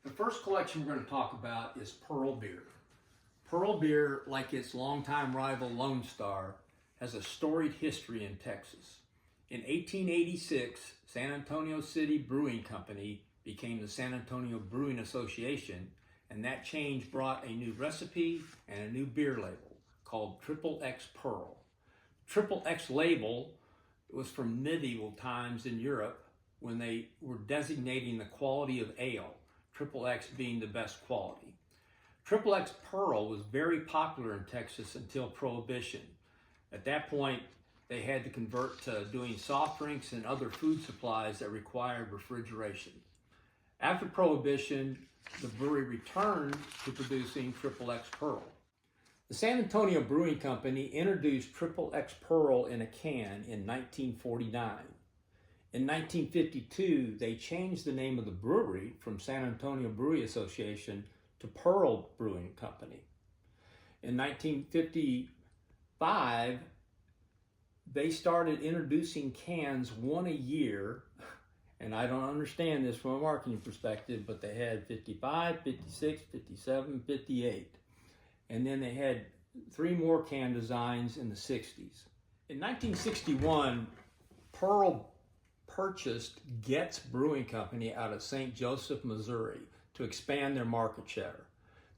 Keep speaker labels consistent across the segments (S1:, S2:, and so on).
S1: The first collection we're going to talk about is Pearl Beer. Pearl Beer, like its longtime rival Lone Star, has a storied history in Texas. In 1886, San Antonio City Brewing Company became the San Antonio Brewing Association, and that change brought a new recipe and a new beer label called Triple X Pearl. Triple X label was from medieval times in Europe when they were designating the quality of ale, Triple X being the best quality. Triple X Pearl was very popular in Texas until Prohibition. At that point, they had to convert to doing soft drinks and other food supplies that required refrigeration. After Prohibition, the brewery returned to producing Triple X Pearl. The San Antonio Brewing Company introduced Triple X Pearl in a can in 1949. In 1952, they changed the name of the brewery from San Antonio Brewery Association to Pearl Brewing Company. In 1955, they started introducing cans one a year, and I don't understand this from a marketing perspective, but they had 55, 56, 57, 58. And then they had 3 more can designs in the 60s. In 1961, Pearl purchased Getz Brewing Company out of St. Joseph, Missouri to expand their market share.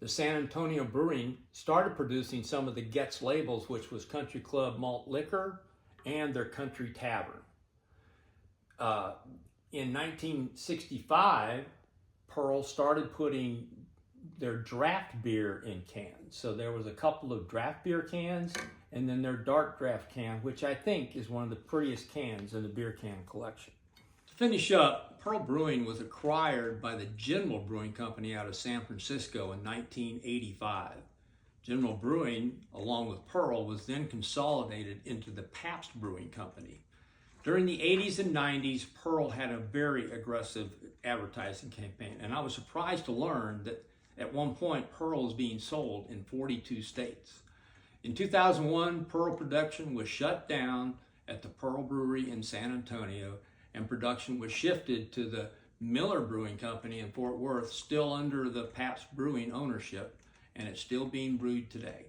S1: The San Antonio Brewing started producing some of the Getz labels, which was Country Club Malt Liquor and their Country Tavern. In 1965, Pearl started putting their draft beer in cans. So there was a couple of draft beer cans and then their dark draft can, which I think is one of the prettiest cans in the beer can collection. To finish up, Pearl Brewing was acquired by the General Brewing Company out of San Francisco in 1985. General Brewing, along with Pearl, was then consolidated into the Pabst Brewing Company. During the 80s and 90s, Pearl had a very aggressive advertising campaign, and I was surprised to learn that at one point, Pearl was being sold in 42 states. In 2001, Pearl production was shut down at the Pearl Brewery in San Antonio, and production was shifted to the Miller Brewing Company in Fort Worth, still under the Pabst Brewing ownership, and it's still being brewed today.